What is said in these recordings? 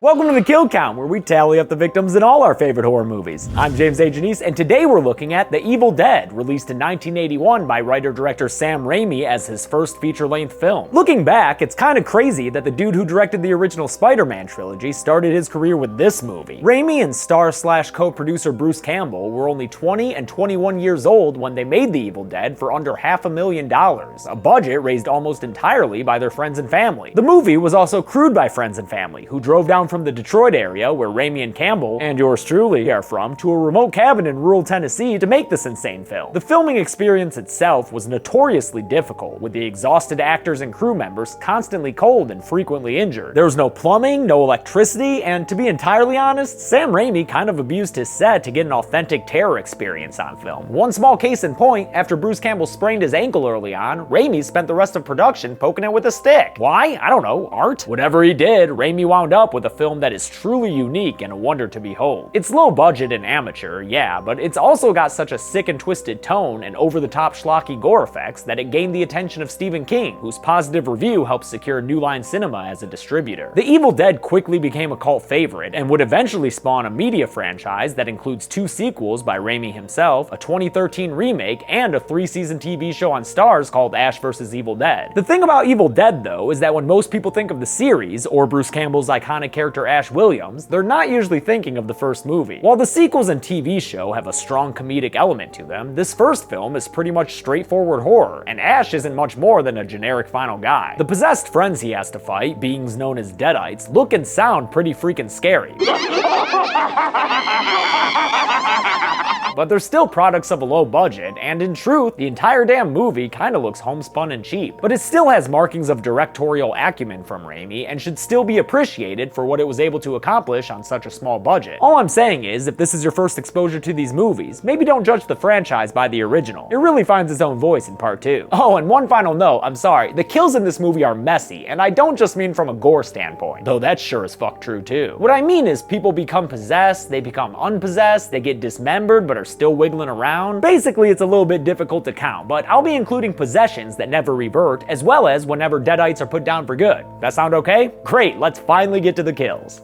Welcome to the Kill Count, where we tally up the victims in all our favorite horror movies. I'm James A. Janice, and today we're looking at The Evil Dead, released in 1981 by writer-director Sam Raimi as his first feature-length film. Looking back, it's kind of crazy that the dude who directed the original Spider-Man trilogy started his career with this movie. Raimi and star/co-producer Bruce Campbell were only 20 and 21 years old when they made The Evil Dead for under $500,000, a budget raised almost entirely by their friends and family. The movie was also crewed by friends and family, who drove down from the Detroit area, where Raimi and Campbell, and yours truly, are from, to a remote cabin in rural Tennessee to make this insane film. The filming experience itself was notoriously difficult, with the exhausted actors and crew members constantly cold and frequently injured. There was no plumbing, no electricity, and to be entirely honest, Sam Raimi kind of abused his set to get an authentic terror experience on film. One small case in point, after Bruce Campbell sprained his ankle early on, Raimi spent the rest of production poking it with a stick. Why? I don't know, art? Whatever he did, Raimi wound up with a film that is truly unique and a wonder to behold. It's low budget and amateur, yeah, but it's also got such a sick and twisted tone and over-the-top schlocky gore effects that it gained the attention of Stephen King, whose positive review helped secure New Line Cinema as a distributor. The Evil Dead quickly became a cult favorite and would eventually spawn a media franchise that includes 2 sequels by Raimi himself, a 2013 remake, and a 3-season TV show on Starz called Ash vs. Evil Dead. The thing about Evil Dead, though, is that when most people think of the series, or Bruce Campbell's iconic character Ash Williams, they're not usually thinking of the first movie. While the sequels and TV show have a strong comedic element to them, this first film is pretty much straightforward horror, and Ash isn't much more than a generic final guy. The possessed friends he has to fight, beings known as Deadites, look and sound pretty freaking scary. But they're still products of a low budget, and in truth, the entire damn movie kinda looks homespun and cheap. But it still has markings of directorial acumen from Raimi, and should still be appreciated for what it was able to accomplish on such a small budget. All I'm saying is, if this is your first exposure to these movies, maybe don't judge the franchise by the original. It really finds its own voice in part 2. Oh, and one final note, I'm sorry, the kills in this movie are messy, and I don't just mean from a gore standpoint, though that's sure as fuck true too. What I mean is people become possessed, they become unpossessed, they get dismembered but are still wiggling around. Basically, it's a little bit difficult to count, but I'll be including possessions that never revert, as well as whenever Deadites are put down for good. That sound okay? Great, let's finally get to the kills.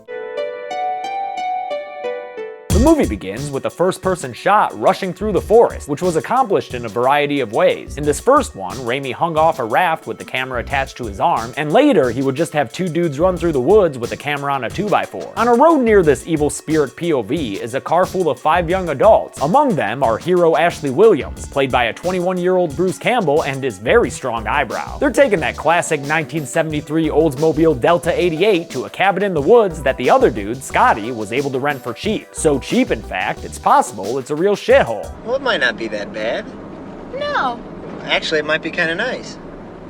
The movie begins with a first-person shot rushing through the forest, which was accomplished in a variety of ways. In this first one, Raimi hung off a raft with the camera attached to his arm, and later he would just have 2 dudes run through the woods with the camera on a 2x4. On a road near this evil spirit POV is a car full of 5 young adults. Among them are hero Ashley Williams, played by a 21-year-old Bruce Campbell and his very strong eyebrow. They're taking that classic 1973 Oldsmobile Delta 88 to a cabin in the woods that the other dude, Scotty, was able to rent for cheap. So cheap, in fact, it's possible it's a real shithole. Well, it might not be that bad. No. Actually, it might be kind of nice.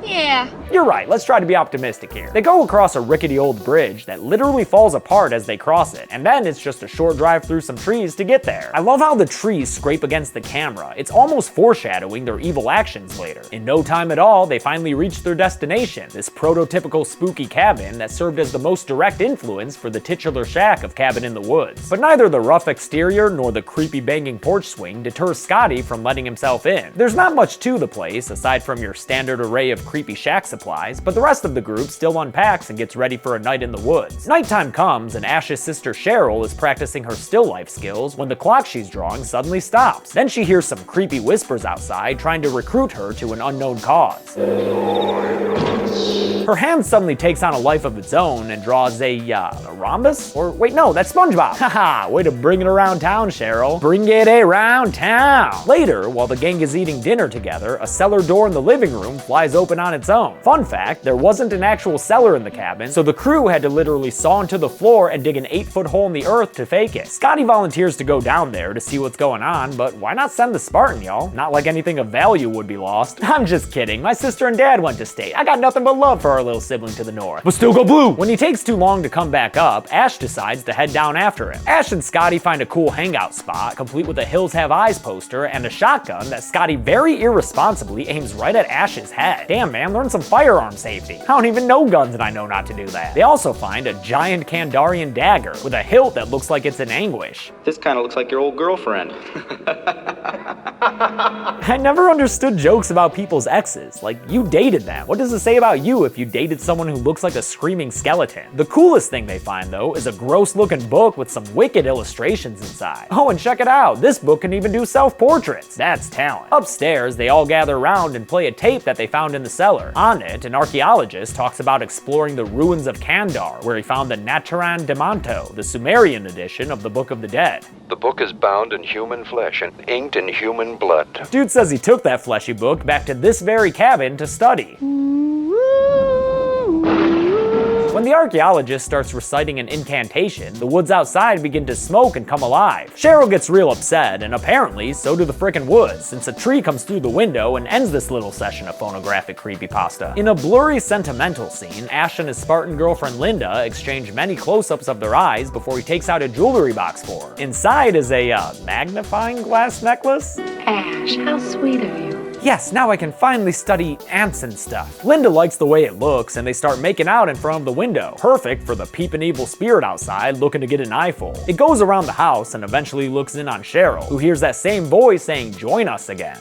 Yeah. You're right, let's try to be optimistic here. They go across a rickety old bridge that literally falls apart as they cross it, and then it's just a short drive through some trees to get there. I love how the trees scrape against the camera. It's almost foreshadowing their evil actions later. In no time at all, they finally reach their destination, this prototypical spooky cabin that served as the most direct influence for the titular shack of Cabin in the Woods. But neither the rough exterior nor the creepy banging porch swing deters Scotty from letting himself in. There's not much to the place, aside from your standard array of creepy shack supplies, but the rest of the group still unpacks and gets ready for a night in the woods. Nighttime comes, and Ash's sister Cheryl is practicing her still life skills when the clock she's drawing suddenly stops. Then she hears some creepy whispers outside trying to recruit her to an unknown cause. Her hand suddenly takes on a life of its own and draws a rhombus? Or wait, no, that's SpongeBob. Haha, way to bring it around town, Cheryl. Bring it around town. Later, while the gang is eating dinner together, a cellar door in the living room flies open on its own. Fun fact, there wasn't an actual cellar in the cabin, so the crew had to literally saw into the floor and dig an 8-foot hole in the earth to fake it. Scotty volunteers to go down there to see what's going on, but why not send the Spartan, y'all? Not like anything of value would be lost. I'm just kidding, my sister and dad went to state. I got nothing but love for our little sibling to the north. But still go blue! When he takes too long to come back up, Ash decides to head down after him. Ash and Scotty find a cool hangout spot, complete with a Hills Have Eyes poster and a shotgun that Scotty very irresponsibly aims right at Ash's head. Damn man, learn some firearm safety. I don't even know guns and I know not to do that. They also find a giant Kandarian dagger with a hilt that looks like it's in anguish. This kind of looks like your old girlfriend. I never understood jokes about people's exes. Like, you dated them. What does it say about you if you you dated someone who looks like a screaming skeleton. The coolest thing they find, though, is a gross-looking book with some wicked illustrations inside. Oh, and check it out, this book can even do self-portraits. That's talent. Upstairs, they all gather around and play a tape that they found in the cellar. On it, an archaeologist talks about exploring the ruins of Kandar, where he found the Naturan de Manto, the Sumerian edition of the Book of the Dead. The book is bound in human flesh and inked in human blood. Dude says he took that fleshy book back to this very cabin to study. When the archaeologist starts reciting an incantation, the woods outside begin to smoke and come alive. Cheryl gets real upset, and apparently, so do the frickin' woods, since a tree comes through the window and ends this little session of phonographic creepypasta. In a blurry, sentimental scene, Ash and his Spartan girlfriend Linda exchange many close-ups of their eyes before he takes out a jewelry box for her. Inside is a, magnifying glass necklace? Ash, how sweet of you. Yes, now I can finally study ants and stuff. Linda likes the way it looks, and they start making out in front of the window. Perfect for the peeping evil spirit outside looking to get an eyeful. It goes around the house and eventually looks in on Cheryl, who hears that same voice saying, "Join us again."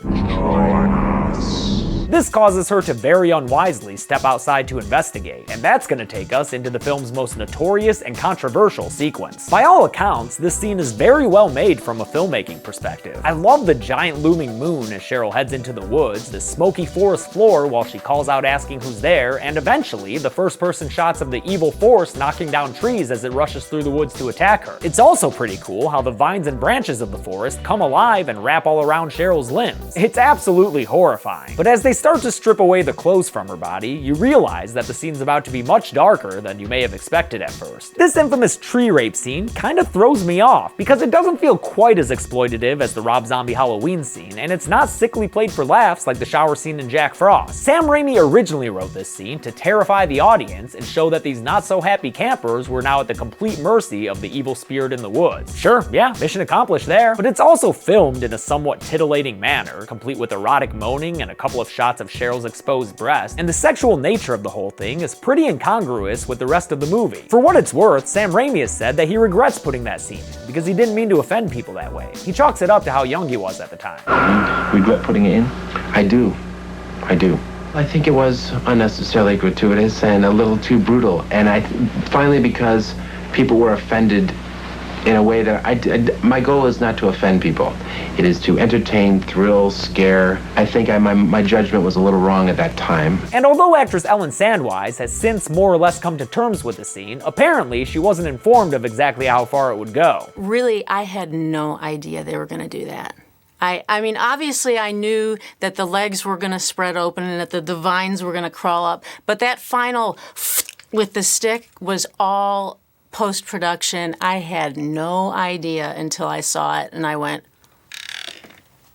This causes her to very unwisely step outside to investigate, and that's gonna take us into the film's most notorious and controversial sequence. By all accounts, this scene is very well made from a filmmaking perspective. I love the giant looming moon as Cheryl heads into the woods, the smoky forest floor while she calls out asking who's there, and eventually the first-person shots of the evil force knocking down trees as it rushes through the woods to attack her. It's also pretty cool how the vines and branches of the forest come alive and wrap all around Cheryl's limbs. It's absolutely horrifying. But as they start to strip away the clothes from her body, you realize that the scene's about to be much darker than you may have expected at first. This infamous tree rape scene kind of throws me off, because it doesn't feel quite as exploitative as the Rob Zombie Halloween scene, and it's not sickly played for laughs like the shower scene in Jack Frost. Sam Raimi originally wrote this scene to terrify the audience and show that these not-so-happy campers were now at the complete mercy of the evil spirit in the woods. Sure, yeah, mission accomplished there, but it's also filmed in a somewhat titillating manner, complete with erotic moaning and a couple of shots of Cheryl's exposed breast, and the sexual nature of the whole thing is pretty incongruous with the rest of the movie. For what it's worth, Sam Raimi has said that he regrets putting that scene in, because he didn't mean to offend people that way. He chalks it up to how young he was at the time. Regret putting it in? I do. I think it was unnecessarily gratuitous and a little too brutal, and finally because people were offended in a way that my goal is not to offend people. It is to entertain, thrill, scare. I think my judgment was a little wrong at that time. And although actress Ellen Sandweiss has since more or less come to terms with the scene, apparently she wasn't informed of exactly how far it would go. Really, I had no idea they were going to do that. I mean, obviously I knew that the legs were going to spread open and that the vines were going to crawl up, but that final with the stick was all post-production. I had no idea until I saw it, and I went,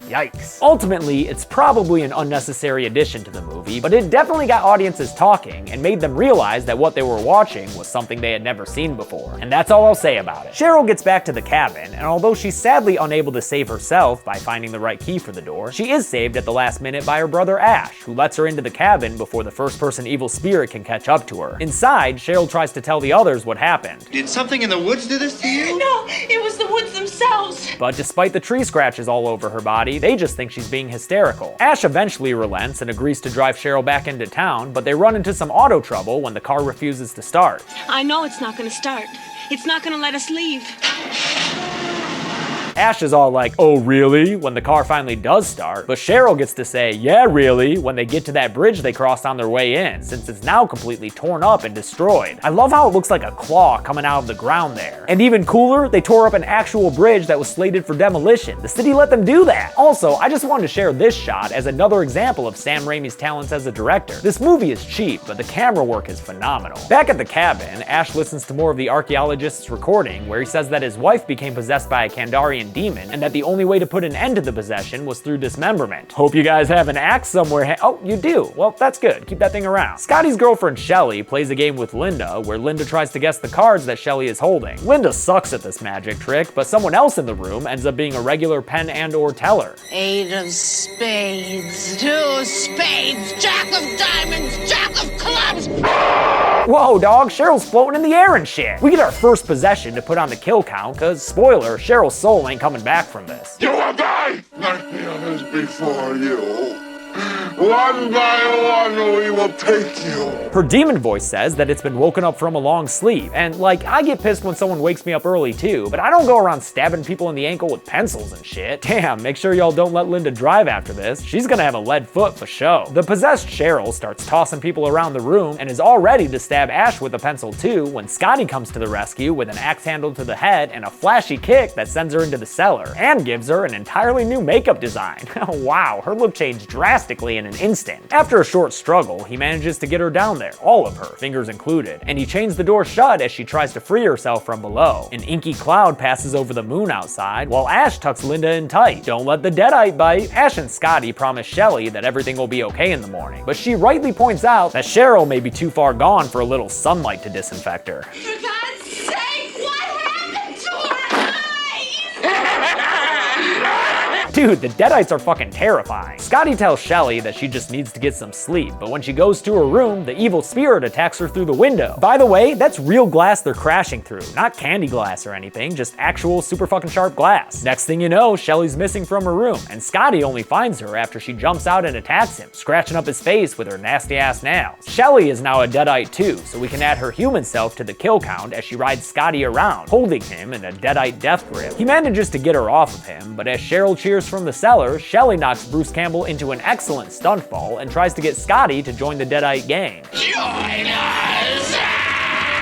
Yikes. Ultimately, it's probably an unnecessary addition to the movie, but it definitely got audiences talking and made them realize that what they were watching was something they had never seen before. And that's all I'll say about it. Cheryl gets back to the cabin, and although she's sadly unable to save herself by finding the right key for the door, she is saved at the last minute by her brother Ash, who lets her into the cabin before the first-person evil spirit can catch up to her. Inside, Cheryl tries to tell the others what happened. Did something in the woods do this to you? No, it was the woods themselves. But despite the tree scratches all over her body, they just think she's being hysterical. Ash eventually relents and agrees to drive Cheryl back into town, but they run into some auto trouble when the car refuses to start. I know it's not gonna start. It's not gonna let us leave. Ash is all like, "Oh really?" when the car finally does start, but Cheryl gets to say, "Yeah really," when they get to that bridge they crossed on their way in, since it's now completely torn up and destroyed. I love how it looks like a claw coming out of the ground there. And even cooler, they tore up an actual bridge that was slated for demolition. The city let them do that. Also, I just wanted to share this shot as another example of Sam Raimi's talents as a director. This movie is cheap, but the camera work is phenomenal. Back at the cabin, Ash listens to more of the archaeologist's recording, where he says that his wife became possessed by a Kandarian demon, and that the only way to put an end to the possession was through dismemberment. Hope you guys have an axe somewhere. Oh, you do? Well, that's good. Keep that thing around. Scotty's girlfriend Shelly plays a game with Linda, where Linda tries to guess the cards that Shelly is holding. Linda sucks at this magic trick, but someone else in the room ends up being a regular pen and/or teller. 8 of spades, 2 spades, jack of diamonds, jack of clubs. Whoa, dog, Cheryl's floating in the air and shit. We get our first possession to put on the kill count, cause spoiler, Cheryl's soul ain't coming back from this. You will die! Nightmare is before you. One by one, we will take you. Her demon voice says that it's been woken up from a long sleep, and like, I get pissed when someone wakes me up early too, but I don't go around stabbing people in the ankle with pencils and shit. Damn, make sure y'all don't let Linda drive after this. She's gonna have a lead foot for show. The possessed Cheryl starts tossing people around the room and is all ready to stab Ash with a pencil too when Scotty comes to the rescue with an axe handle to the head and a flashy kick that sends her into the cellar, and gives her an entirely new makeup design. Wow, her look changed drastically in an instant. After a short struggle, he manages to get her down there, all of her, fingers included, and he chains the door shut as she tries to free herself from below. An inky cloud passes over the moon outside, while Ash tucks Linda in tight. Don't let the deadite bite. Ash and Scotty promise Shelly that everything will be okay in the morning, but she rightly points out that Cheryl may be too far gone for a little sunlight to disinfect her. For God's sake, what happened to her eyes? Dude, the deadites are fucking terrifying. Scotty tells Shelly that she just needs to get some sleep, but when she goes to her room, the evil spirit attacks her through the window. By the way, that's real glass they're crashing through, not candy glass or anything, just actual super fucking sharp glass. Next thing you know, Shelly's missing from her room, and Scotty only finds her after she jumps out and attacks him, scratching up his face with her nasty ass nails. Shelly is now a deadite too, so we can add her human self to the kill count as she rides Scotty around, holding him in a deadite death grip. He manages to get her off of him, but as Cheryl cheers from the cellar, Shelly knocks Bruce Campbell into an excellent stunt fall and tries to get Scotty to join the deadite gang. Join us!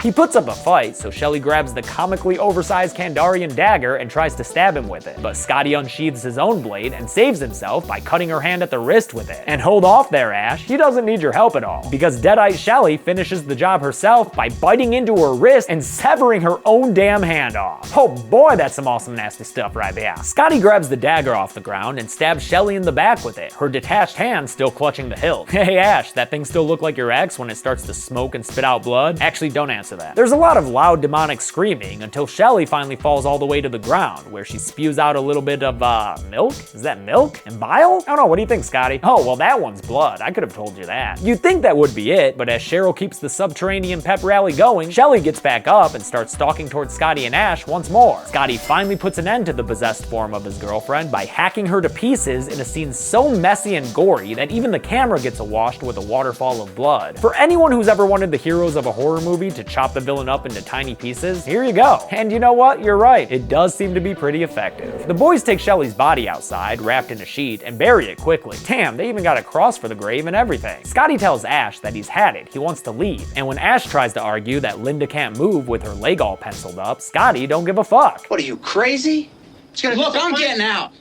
He puts up a fight, so Shelly grabs the comically oversized Kandarian dagger and tries to stab him with it, but Scotty unsheathes his own blade and saves himself by cutting her hand at the wrist with it. And hold off there, Ash, he doesn't need your help at all, because deadite Shelly finishes the job herself by biting into her wrist and severing her own damn hand off. Oh boy, that's some awesome nasty stuff right there. Scotty grabs the dagger off the ground and stabs Shelly in the back with it, her detached hand still clutching the hilt. Hey Ash, that thing still look like your ex when it starts to smoke and spit out blood? Actually, don't answer that. There's a lot of loud demonic screaming until Shelly finally falls all the way to the ground, where she spews out a little bit of, milk? Is that milk? And bile? I don't know, what do you think, Scotty? Oh, well that one's blood, I could have told you that. You'd think that would be it, but as Cheryl keeps the subterranean pep rally going, Shelly gets back up and starts stalking towards Scotty and Ash once more. Scotty finally puts an end to the possessed form of his girlfriend by hacking her to pieces in a scene so messy and gory that even the camera gets awashed with a waterfall of blood. For anyone who's ever wanted the heroes of a horror movie to chop the villain up into tiny pieces, here you go. And you know what? You're right. It does seem to be pretty effective. The boys take Shelly's body outside, wrapped in a sheet, and bury it quickly. Damn, they even got a cross for the grave and everything. Scotty tells Ash that he's had it. He wants to leave. And when Ash tries to argue that Linda can't move with her leg all penciled up, Scotty don't give a fuck. What are you, crazy? Look, I'm getting out.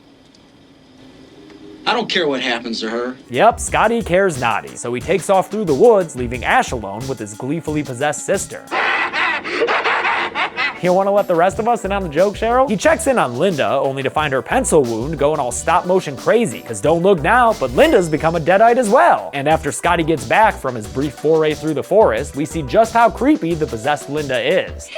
I don't care what happens to her. Yep, Scotty cares naughty, so he takes off through the woods, leaving Ash alone with his gleefully possessed sister. You want to let the rest of us in on the joke, Cheryl? He checks in on Linda, only to find her pencil wound going all stop motion crazy, cause don't look now, but Linda's become a deadite as well. And after Scotty gets back from his brief foray through the forest, we see just how creepy the possessed Linda is.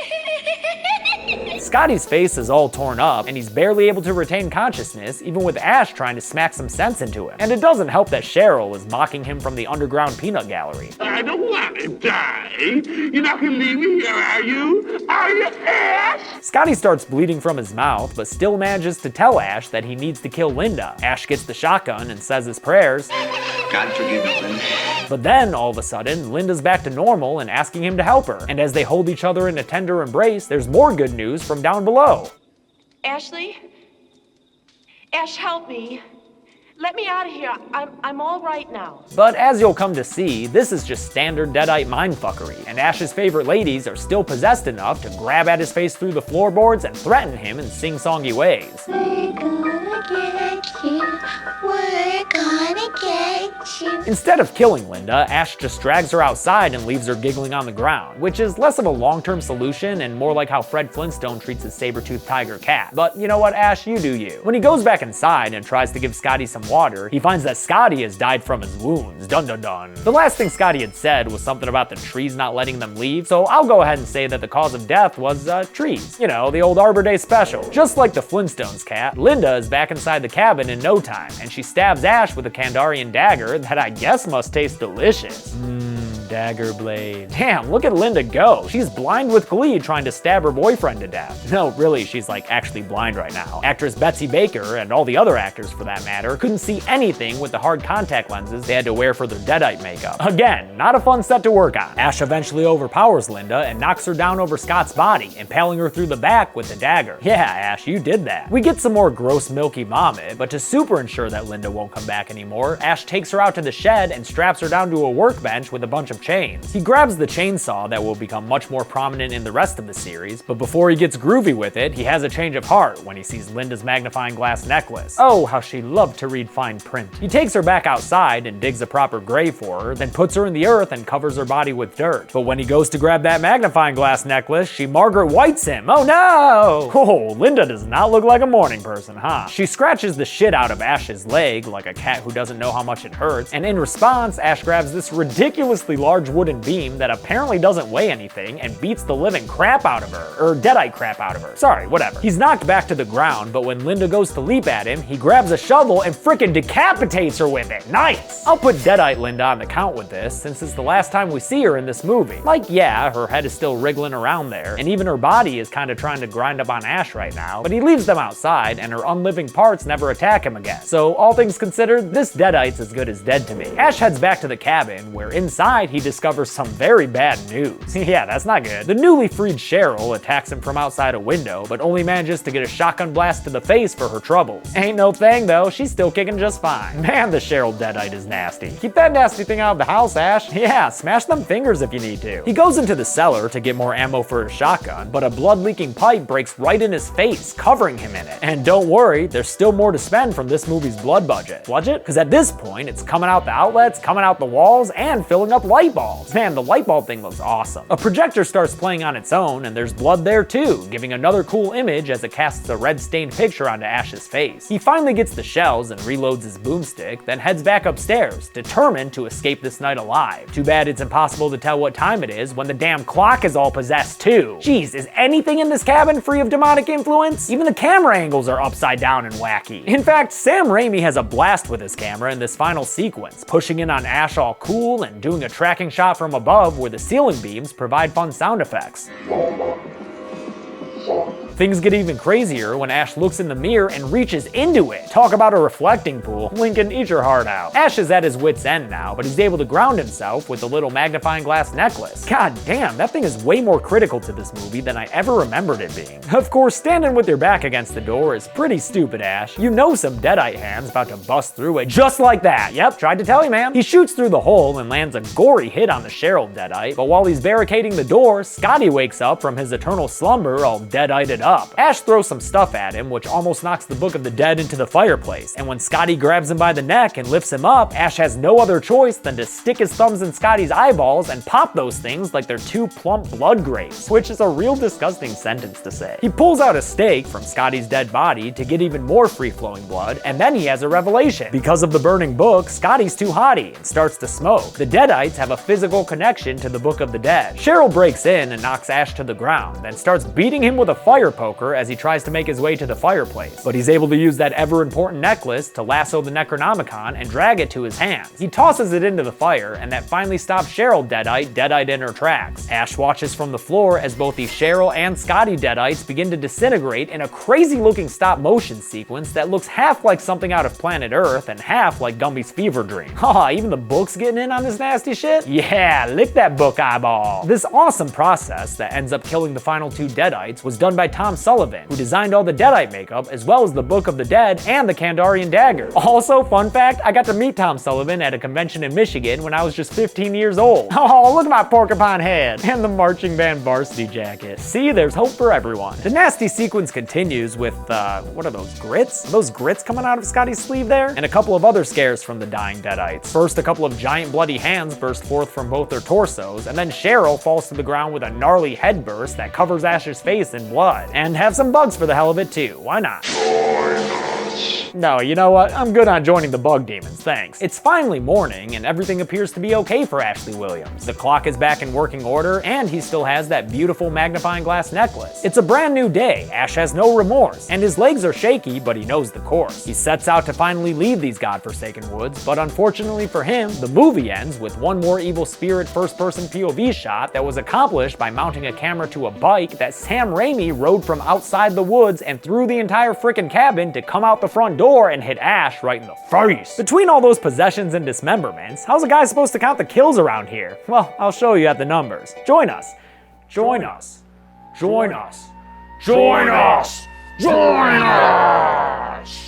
Scotty's face is all torn up, and he's barely able to retain consciousness, even with Ash trying to smack some sense into him. And it doesn't help that Cheryl is mocking him from the underground peanut gallery. I don't want to die. You're not gonna leave me here, are you? Are you, Ash? Scotty starts bleeding from his mouth, but still manages to tell Ash that he needs to kill Linda. Ash gets the shotgun and says his prayers. God forgive me, Linda. But then, all of a sudden, Linda's back to normal and asking him to help her. And as they hold each other in a tender embrace, there's more good news from down below. Ashley? Ash, help me. Let me out of here. I'm all right now. But as you'll come to see, this is just standard deadite mindfuckery, and Ash's favorite ladies are still possessed enough to grab at his face through the floorboards and threaten him in sing-songy ways. We're gonna get you. We're gonna get you. Instead of killing Linda, Ash just drags her outside and leaves her giggling on the ground, which is less of a long-term solution and more like how Fred Flintstone treats his saber-toothed tiger cat. But you know what, Ash, you do you. When he goes back inside and tries to give Scotty some water, he finds that Scotty has died from his wounds. Dun dun dun. The last thing Scotty had said was something about the trees not letting them leave, so I'll go ahead and say that the cause of death was, trees. You know, the old Arbor Day special. Just like the Flintstones cat, Linda is back inside the cabin in no time, and she stabs Ash with a Kandarian dagger that I guess must taste delicious. dagger blade. Damn, look at Linda go. She's blind with glee trying to stab her boyfriend to death. No, really, she's like actually blind right now. Actress Betsy Baker, and all the other actors for that matter, couldn't see anything with the hard contact lenses they had to wear for their Deadite makeup. Again, not a fun set to work on. Ash eventually overpowers Linda and knocks her down over Scott's body, impaling her through the back with the dagger. Yeah, Ash, you did that. We get some more gross milky vomit, but to super ensure that Linda won't come back anymore, Ash takes her out to the shed and straps her down to a workbench with a bunch of chains. He grabs the chainsaw that will become much more prominent in the rest of the series, but before he gets groovy with it, he has a change of heart when he sees Linda's magnifying glass necklace. Oh, how she loved to read fine print. He takes her back outside and digs a proper grave for her, then puts her in the earth and covers her body with dirt. But when he goes to grab that magnifying glass necklace, she Margaret Whites him. Oh no! Oh, Linda does not look like a morning person, huh? She scratches the shit out of Ash's leg like a cat who doesn't know how much it hurts, and in response, Ash grabs this ridiculously large wooden beam that apparently doesn't weigh anything and beats the living crap out of her. Or Deadite crap out of her. Sorry, whatever. He's knocked back to the ground, but when Linda goes to leap at him, he grabs a shovel and frickin' decapitates her with it. Nice! I'll put Deadite Linda on the count with this, since it's the last time we see her in this movie. Like, yeah, her head is still wriggling around there, and even her body is kinda trying to grind up on Ash right now, but he leaves them outside, and her unliving parts never attack him again. So, all things considered, this Deadite's as good as dead to me. Ash heads back to the cabin, where inside he discovers some very bad news. Yeah, that's not good. The newly freed Cheryl attacks him from outside a window, but only manages to get a shotgun blast to the face for her troubles. Ain't no thing though, she's still kicking just fine. Man, the Cheryl Deadite is nasty. Keep that nasty thing out of the house, Ash. Yeah, smash them fingers if you need to. He goes into the cellar to get more ammo for his shotgun, but a blood-leaking pipe breaks right in his face, covering him in it. And don't worry, there's still more to spend from this movie's blood budget. Budget? Because at this point, it's coming out the outlets, coming out the walls, and filling up light bulbs. Man, the light bulb thing looks awesome. A projector starts playing on its own, and there's blood there too, giving another cool image as it casts a red-stained picture onto Ash's face. He finally gets the shells and reloads his boomstick, then heads back upstairs, determined to escape this night alive. Too bad it's impossible to tell what time it is when the damn clock is all possessed too. Jeez, is anything in this cabin free of demonic influence? Even the camera angles are upside down and wacky. In fact, Sam Raimi has a blast with his camera in this final sequence, pushing in on Ash all cool and doing a tracking shot from above where the ceiling beams provide fun sound effects. Things get even crazier when Ash looks in the mirror and reaches into it. Talk about a reflecting pool. Lincoln, eat your heart out. Ash is at his wit's end now, but he's able to ground himself with the little magnifying glass necklace. God damn, that thing is way more critical to this movie than I ever remembered it being. Of course, standing with your back against the door is pretty stupid, Ash. You know some Deadite hand's about to bust through it just like that. Yep, tried to tell you, man. He shoots through the hole and lands a gory hit on the Cheryl Deadite, but while he's barricading the door, Scotty wakes up from his eternal slumber all Deadited up. Ash throws some stuff at him, which almost knocks the Book of the Dead into the fireplace, and when Scotty grabs him by the neck and lifts him up, Ash has no other choice than to stick his thumbs in Scotty's eyeballs and pop those things like they're two plump blood grapes, which is a real disgusting sentence to say. He pulls out a stake from Scotty's dead body to get even more free-flowing blood, and then he has a revelation. Because of the burning book, Scotty's too hotty and starts to smoke. The Deadites have a physical connection to the Book of the Dead. Cheryl breaks in and knocks Ash to the ground, then starts beating him with a fire poker as he tries to make his way to the fireplace. But he's able to use that ever-important necklace to lasso the Necronomicon and drag it to his hands. He tosses it into the fire, and that finally stops Cheryl Deadite in her tracks. Ash watches from the floor as both the Cheryl and Scotty Deadites begin to disintegrate in a crazy-looking stop-motion sequence that looks half like something out of Planet Earth and half like Gumby's fever dream. Haha, even the book's getting in on this nasty shit? Yeah, lick that book eyeball. This awesome process that ends up killing the final two Deadites was done by Tom Sullivan, who designed all the Deadite makeup, as well as the Book of the Dead and the Kandarian dagger. Also, fun fact, I got to meet Tom Sullivan at a convention in Michigan when I was just 15 years old. Oh, look at my porcupine head! And the marching band varsity jacket. See, there's hope for everyone. The nasty sequence continues with, what are those, grits? Are those grits coming out of Scotty's sleeve there? And a couple of other scares from the dying Deadites. First, a couple of giant bloody hands burst forth from both their torsos, and then Cheryl falls to the ground with a gnarly head burst that covers Ash's face in blood. And have some bugs for the hell of it too, why not? Join us No, you know what? I'm good on joining the bug demons, thanks. It's finally morning, and everything appears to be okay for Ashley Williams. The clock is back in working order, and he still has that beautiful magnifying glass necklace. It's a brand new day. Ash has no remorse, and his legs are shaky, but he knows the course. He sets out to finally leave these godforsaken woods, but unfortunately for him, the movie ends with one more evil spirit first-person POV shot that was accomplished by mounting a camera to a bike that Sam Raimi rode from outside the woods and through the entire frickin' cabin to come out the front door and hit Ash right in the face. Between all those possessions and dismemberments, how's a guy supposed to count the kills around here? Well, I'll show you at the numbers. Join us. Join us. Join us. Join us. Join us.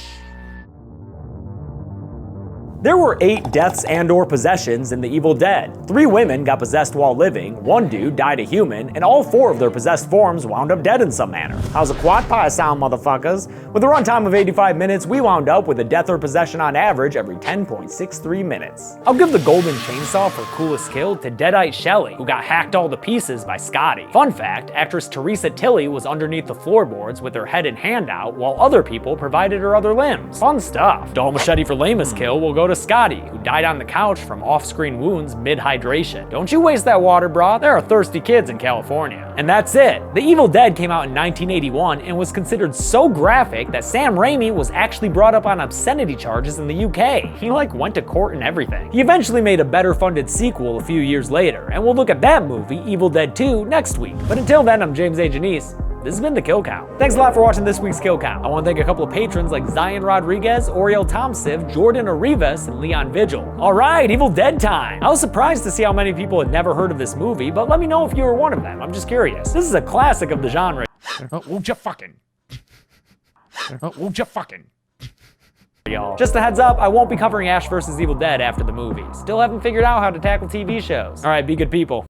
There were 8 deaths and/or possessions in The Evil Dead. 3 women got possessed while living, 1 dude died a human, and all 4 of their possessed forms wound up dead in some manner. How's a quad pie sound, motherfuckers? With a runtime of 85 minutes, we wound up with a death or possession on average every 10.63 minutes. I'll give the golden chainsaw for coolest kill to Deadite Shelley, who got hacked all to pieces by Scotty. Fun fact, actress Teresa Tilley was underneath the floorboards with her head and hand out, while other people provided her other limbs. Fun stuff. Dull machete for lamest kill will go to Scotty, who died on the couch from off-screen wounds mid-hydration. Don't you waste that water, brah. There are thirsty kids in California. And that's it. The Evil Dead came out in 1981 and was considered so graphic that Sam Raimi was actually brought up on obscenity charges in the UK. He went to court and everything. He eventually made a better funded sequel a few years later, and we'll look at that movie, Evil Dead 2, next week. But until then, I'm James A. Janice. This has been the Kill Count. Thanks a lot for watching this week's Kill Count. I want to thank a couple of patrons like Zion Rodriguez, Oriel Tomsiv, Jordan Arribas, and Leon Vigil. Alright, Evil Dead time! I was surprised to see how many people had never heard of this movie, but let me know if you were one of them. I'm just curious. This is a classic of the genre. Won't you fucking? Won't you fucking? Y'all. Just a heads up, I won't be covering Ash vs. Evil Dead after the movie. Still haven't figured out how to tackle TV shows. Alright, be good people.